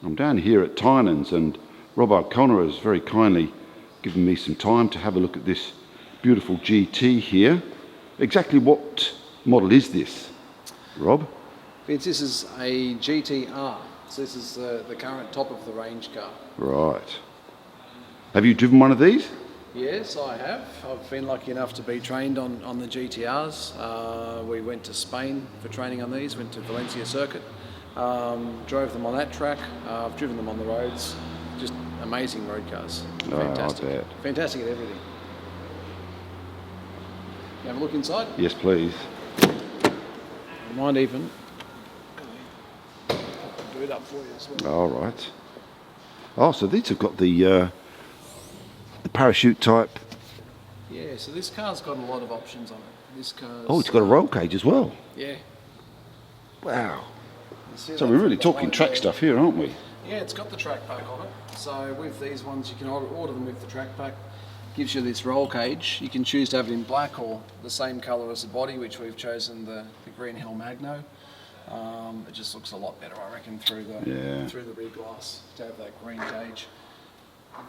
I'm down here at Tynans, and Rob O'Connor has very kindly given me some time to have a look at this beautiful GT here. Exactly what model is this, Rob? Vince, this is a GTR. So this is the current top of the range car. Right. Have you driven one of these? Yes, I have. I've been lucky enough to be trained on the GTRs. We went to Spain for training on these, went to Valencia circuit, drove them on that track. I've driven them on the roads. Just amazing road cars. Fantastic. I bet. Fantastic at everything. You have a look inside? Yes, please. I might even do it up for you as well. All right. Oh, so these have got the parachute type. Yeah, so this car's got a lot of options on it. This car's... Oh, it's got a roll cage as well. Yeah. Wow. So we're really talking track stuff here, aren't we? Yeah, it's got the track pack on it. So with these ones, you can order them with the track pack. Gives you this roll cage. You can choose to have it in black or the same colour as the body, which we've chosen the Green Hill Magno. It just looks a lot better, I reckon, through the rear glass to have that green cage.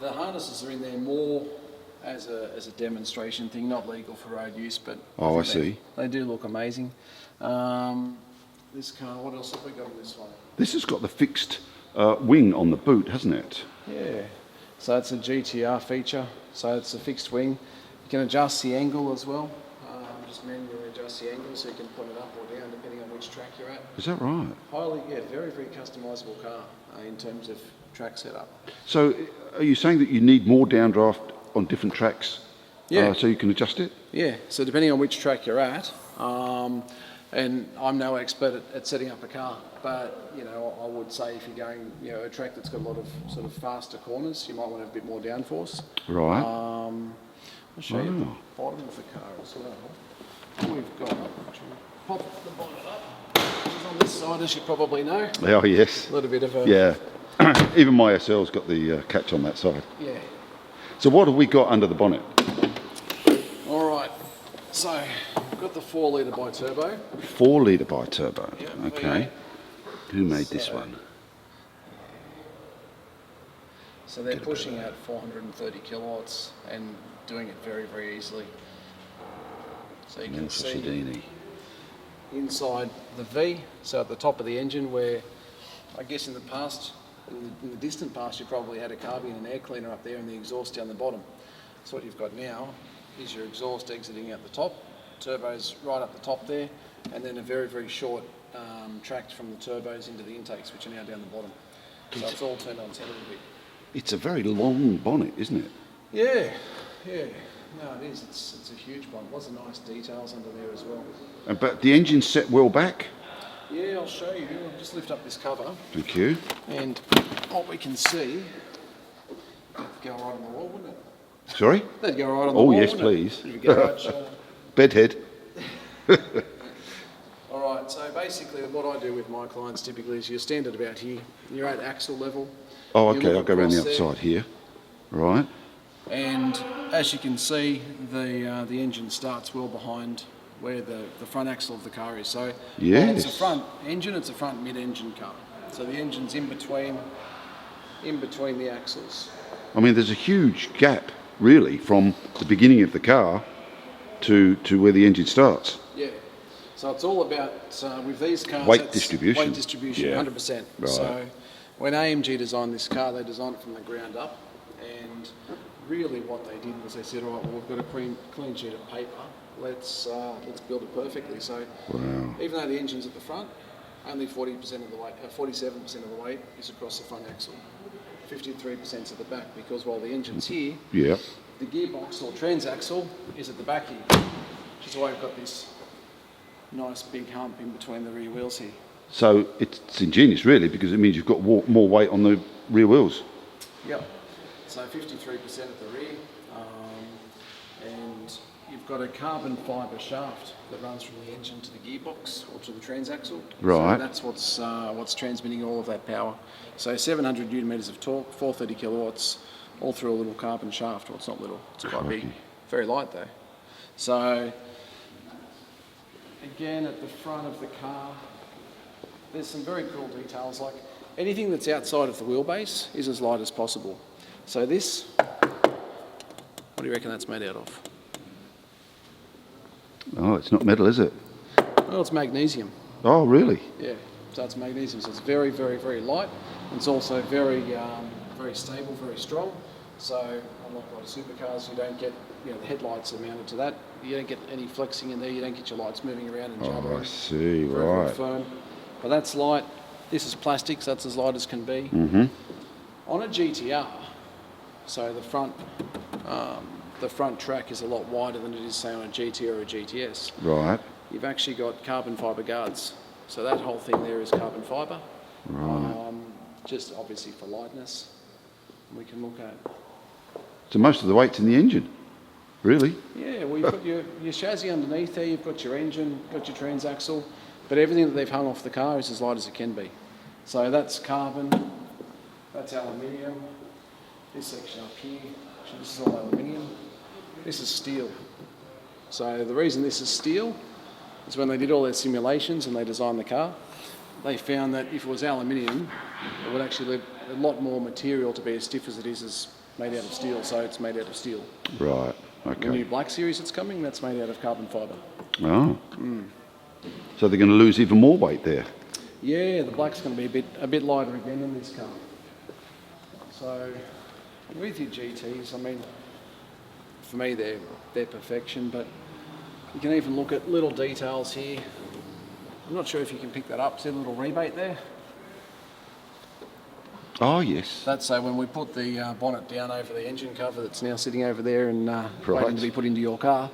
The harnesses are in there more as a demonstration thing, not legal for road use, but I see. They do look amazing. This car, what else have we got in this one? This has got the fixed wing on the boot, hasn't it? Yeah. So it's a GTR feature. So it's a fixed wing. You can adjust the angle as well. Just manually adjust the angle so you can put it up or down depending on which track you're at. Is that right? Very, very customisable car in terms of track setup. So are you saying that you need more downdraft on different tracks? Yeah. So you can adjust it? Yeah. So depending on which track you're at, and I'm no expert at setting up a car, but I would say if you're going a track that's got a lot of sort of faster corners, you might want to have a bit more downforce. Right. I'll show you the bottom of the car as well. We've got, pop the bonnet up. It's on this side, as you probably know. Oh yes. A little bit of a... Yeah. Even my SL's got the catch on that side. Yeah. So what have we got under the bonnet? All right. So we've got the 4 litre bi-turbo. 4 litre bi-turbo. Yeah, okay. Who made this one? So they're pushing out 430 kilowatts and doing it very, very easily. So you can see inside the V, so at the top of the engine, where I guess in the past, in the distant past, you probably had a carby and an air cleaner up there and the exhaust down the bottom. So what you've got now is your exhaust exiting out the top, turbos right up the top there, and then a very, very short tract from the turbos into the intakes, which are now down the bottom. So it's all turned on its head a little bit. It's a very long bonnet, isn't it? Yeah. No, it is. It's a huge one. Lots of nice details under there as well. But the engine's set well back? Yeah, I'll show you. I'll just lift up this cover. Thank you. And what we can see, that'd go right on the wall, wouldn't it? Sorry? That'd go right on the wall, yes, please. Bedhead. All right, so basically what I do with my clients typically is you stand at about here. You're at axle level. Oh, okay, I'll go around the outside here. Right. And as you can see, the engine starts well behind where the front axle of the car is. So it's a front engine, it's a front mid-engine car. So the engine's in between the axles. I mean, there's a huge gap, really, from the beginning of the car to where the engine starts. Yeah. So it's all about, with these cars... Weight distribution. Weight distribution, yeah. 100%. Right. So when AMG designed this car, they designed it from the ground up. And really what they did was they said, all right, well, we've got a clean sheet of paper. Let's build it perfectly. So even though the engine's at the front, only 40% of the weight, 47% of the weight is across the front axle. 53% is at the back, because while the engine's here, the gearbox or transaxle is at the back here, which is why we've got this nice big hump in between the rear wheels here. So it's ingenious, really, because it means you've got more weight on the rear wheels. Yep. So 53% at the rear, and you've got a carbon fibre shaft that runs from the engine to the gearbox or to the transaxle. Right. So that's what's transmitting all of that power. So 700 newton meters of torque, 430 kilowatts, all through a little carbon shaft. Well, it's not little, it's quite big. Very light though. So again, at the front of the car, there's some very cool details, like anything that's outside of the wheelbase is as light as possible. So this, what do you reckon that's made out of? Oh, it's not metal, is it? Well, it's magnesium. Oh, really? Yeah, so it's magnesium, so it's very, very, very light. And it's also very, very stable, very strong. So unlike a lot of supercars, you don't get, the headlights are mounted to that. You don't get any flexing in there. You don't get your lights moving around and jumping. Oh, I see, very, right. very firm. But that's light. This is plastic, so that's as light as can be. Mm-hmm. On a GTR, so the front track is a lot wider than it is, say, on a GT or a GTS. Right. You've actually got carbon fibre guards. So that whole thing there is carbon fibre. Right. Just obviously for lightness. We can look at. So most of the weight's in the engine, really? Yeah, well, you've got your chassis underneath there, you've got your engine, got your transaxle, but everything that they've hung off the car is as light as it can be. So that's carbon, that's aluminium, this section up here, actually this is all aluminium, this is steel. So the reason this is steel is when they did all their simulations and they designed the car, they found that if it was aluminium, it would actually leave a lot more material to be as stiff as it is made out of steel, so it's made out of steel. Right, okay. The new Black Series that's coming, that's made out of carbon fibre. Oh. Mm. So they're going to lose even more weight there? Yeah, the Black's going to be a bit lighter again in this car. So with your GTs, I mean, for me they're perfection, but you can even look at little details here. I'm not sure if you can pick that up. See the little rebate there? Oh, yes. That's so when we put the bonnet down over the engine cover that's now sitting over there and waiting to be put into your car,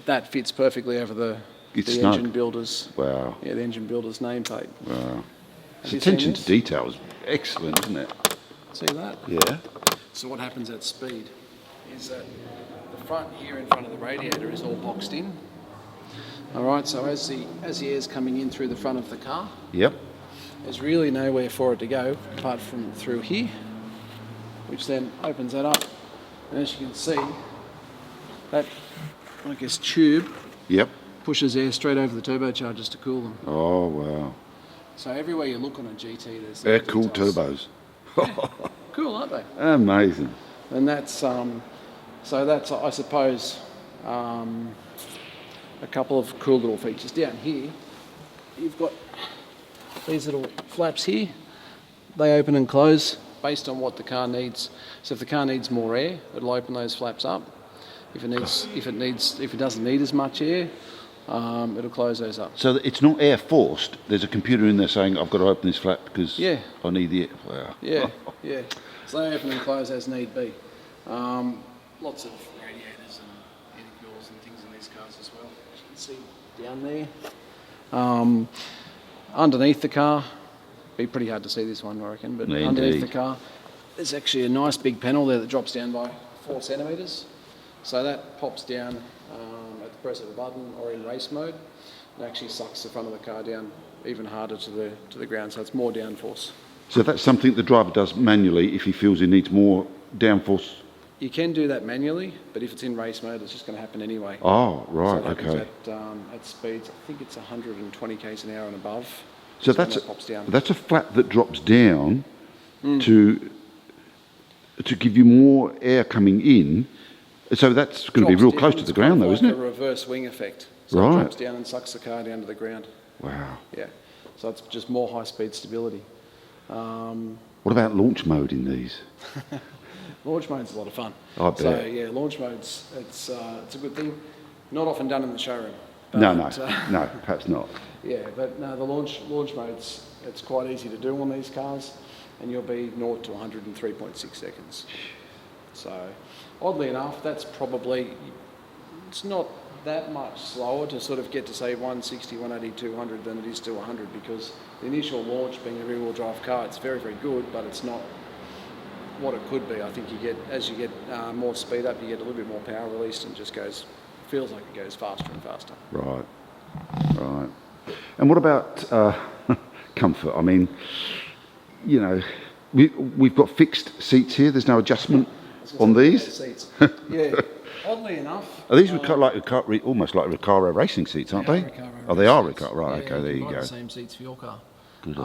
that fits perfectly over the engine builder's. Wow. Yeah, the engine builder's nameplate. Wow. Its attention to detail is excellent, isn't it? See that? Yeah. So what happens at speed is that the front here in front of the radiator is all boxed in. All right, so as the air's coming in through the front of the car, yep, there's really nowhere for it to go apart from through here, which then opens that up. And as you can see, that, I guess, tube yep, pushes air straight over the turbochargers to cool them. Oh, wow. So everywhere you look on a GT, there's air-cooled turbos. Cool, aren't they? Amazing. And that's, so that's, I suppose, a couple of cool little features. Down here, you've got these little flaps here. They open and close based on what the car needs. So if the car needs more air, it'll open those flaps up. If it doesn't need as much air, it'll close those up. So it's not air forced. There's a computer in there saying I've got to open this flap because I need the air. Wow. Yeah, yeah. So they open and close as need be. Lots of radiators and heating cools and things in these cars as well. As you can see down there. Underneath the car, be pretty hard to see this one, I reckon, but underneath the car, there's actually a nice big panel there that drops down by 4 centimetres. So that pops down at the press of a button or in race mode. It actually sucks the front of the car down even harder to the ground, so it's more downforce. So that's something the driver does manually if he feels he needs more downforce? You can do that manually, but if it's in race mode, it's just going to happen anyway. Oh, right, so okay. At speeds, I think it's 120 k's an hour and above. So that's a flap that drops down to give you more air coming in. So that's going to be real close to the ground, though, isn't it? It's a reverse wing effect. So it drops down and sucks the car down to the ground. Wow. Yeah. So it's just more high-speed stability. What about launch mode in these? Launch mode's a lot of fun. I bet. So yeah, launch mode's it's a good thing. Not often done in the showroom. But, no, perhaps not. Yeah, but no, the launch mode's it's quite easy to do on these cars, and you'll be 0 to 100 in 3.6 seconds. So, oddly enough, that's probably it's not that much slower to sort of get to say 160, 180, 200 than it is to 100 because the initial launch being a rear-wheel drive car, it's very, very good, but it's not what it could be. I think as you get more speed up, you get a little bit more power released and just feels like it goes faster and faster. Right. And what about comfort? I mean, you know, we've got fixed seats here. There's no adjustment On these? Seats. Yeah. Oddly enough. Are these almost like Recaro racing seats, aren't they? Recaro They are seats. Recaro. Right. Yeah, Okay. There you buy go. the same seats for your car. Good.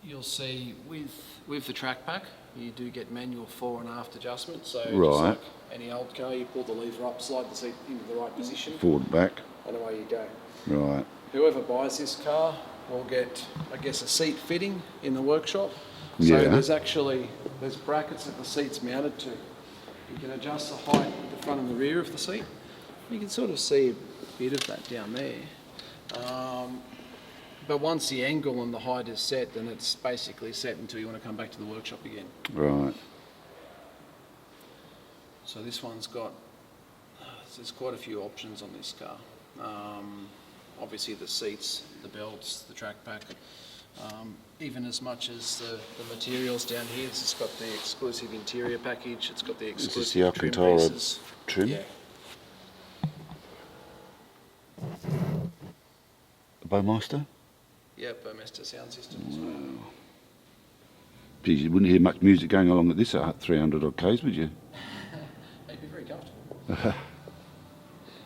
You'll see with the track pack, you do get manual fore and aft adjustment. So just Right. like any old car, you pull the lever up, slide the seat into the right position, Forward and back. and away you go. Right. Whoever buys this car will get, I guess, a seat fitting in the workshop. So Yeah. there's brackets that the seat's mounted to. You can adjust the height of the front and the rear of the seat. You can sort of see a bit of that down there. But once the angle and the height is set, then it's basically set until you want to come back to the workshop again. Right. So this one's got, there's quite a few options on this car. Obviously the seats, the belts, the track pack, even as much as the materials down here. It's got the exclusive interior package, it's got the exclusive Is this the trim Alcantara pieces. trim? Yeah. The Bowmaster? Yeah, Burmester sound system as well. Geez, you wouldn't hear much music going along at this at 300 odd Ks, would you? They'd be very comfortable.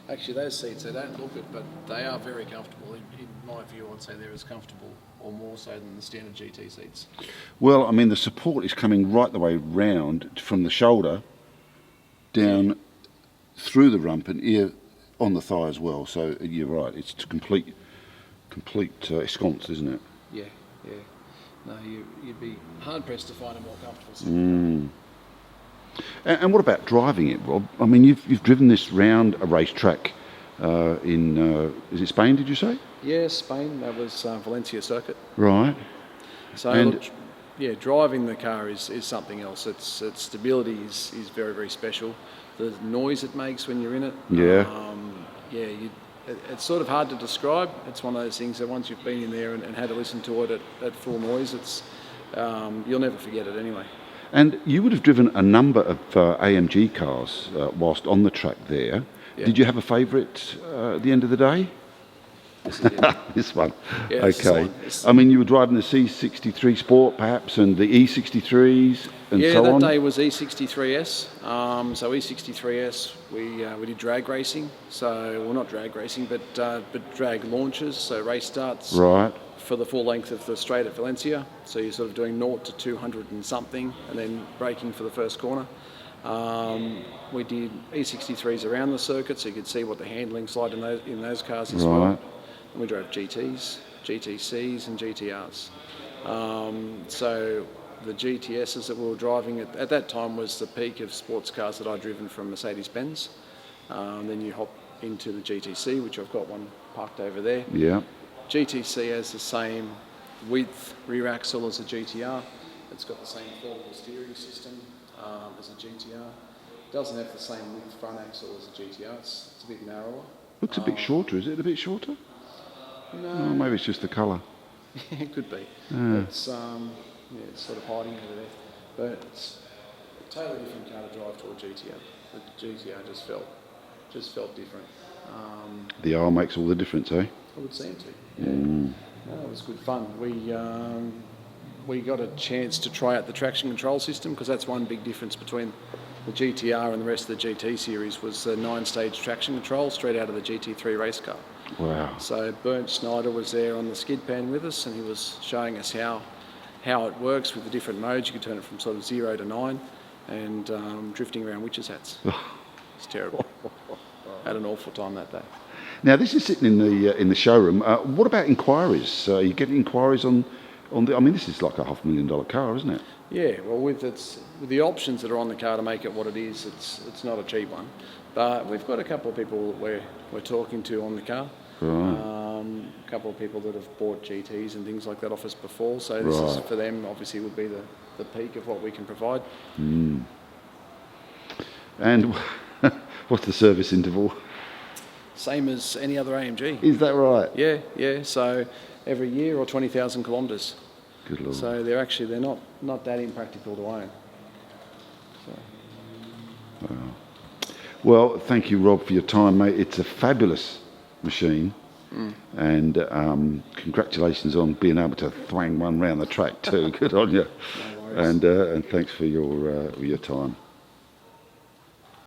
Actually, those seats, they don't look it, but they are very comfortable. In my view, I'd say they're as comfortable or more so than the standard GT seats. Well, I mean, the support is coming right the way round from the shoulder down through the rump and ear on the thigh as well. So you're right, it's complete ensconced, isn't it? Yeah. No, you'd be hard pressed to find a more comfortable seat. And what about driving it, Rob? I mean, you've driven this round a racetrack in is it Spain? Did you say? Yeah, Spain. That was Valencia circuit. Right. So look, driving the car is something else. Its stability is very, very special. The noise it makes when you're in it. Yeah. It's sort of hard to describe. It's one of those things that once you've been in there and had to listen to it at full noise, it's you'll never forget it anyway. And you would have driven a number of AMG cars whilst on the track there. Yeah. Did you have a favourite at the end of the day? This is it. This one. Yeah, Okay. this is I mean, you were driving the C63 Sport perhaps and the E63s and so on? That day was E63S. So E63S, we did drag racing. So, well, not drag racing, but drag launches, so race starts. Right. For the full length of the straight at Valencia. So you're sort of doing 0 to 200 and something and then braking for the first corner. We did E63s around the circuit so you could see what the handling's like in those cars as well. And we drove GTs, GTCs and GTRs. So the GTSs that we were driving at that time was the peak of sports cars that I'd driven from Mercedes-Benz. Then you hop into the GTC, which I've got one parked over there. Yeah. GTC has the same width rear axle as a GTR. It's got the same four-wheel steering system as a GTR. Doesn't have the same width front axle as a GTR. It's a bit narrower. Looks a bit shorter. Is it a bit shorter? No. Oh, maybe it's just the colour. It could be. Yeah. It's sort of hiding over there. But it's a totally different car to drive to a GTR. The GTR just felt different. The R makes all the difference, eh? I would seem to. Yeah. No, it was good fun. We got a chance to try out the traction control system because that's one big difference between the GTR and the rest of the GT series was the 9-stage traction control straight out of the GT3 race car. Wow. So Bernd Schneider was there on the skid pan with us and he was showing us how it works with the different modes. You can turn it from sort of 0 to 9 and drifting around witches' hats. It's terrible. Had an awful time that day. Now this is sitting in the showroom. What about inquiries? You get inquiries on the. I mean, this is like a $500,000 car, isn't it? Yeah. Well, with the options that are on the car to make it what it is, it's not a cheap one. But we've got a couple of people we're talking to on the car. Right. A couple of people that have bought GTs and things like that off us before. So this is for them. Obviously, would be the peak of what we can provide. And what's the service interval? Same as any other AMG. Is that right? Yeah. So every year or 20,000 kilometres. Good Lord. So they're not that impractical to own. So. Wow. Well, thank you, Rob, for your time, mate. It's a fabulous machine, and congratulations on being able to thwang one round the track too. Good on you. No worries. And thanks for your time.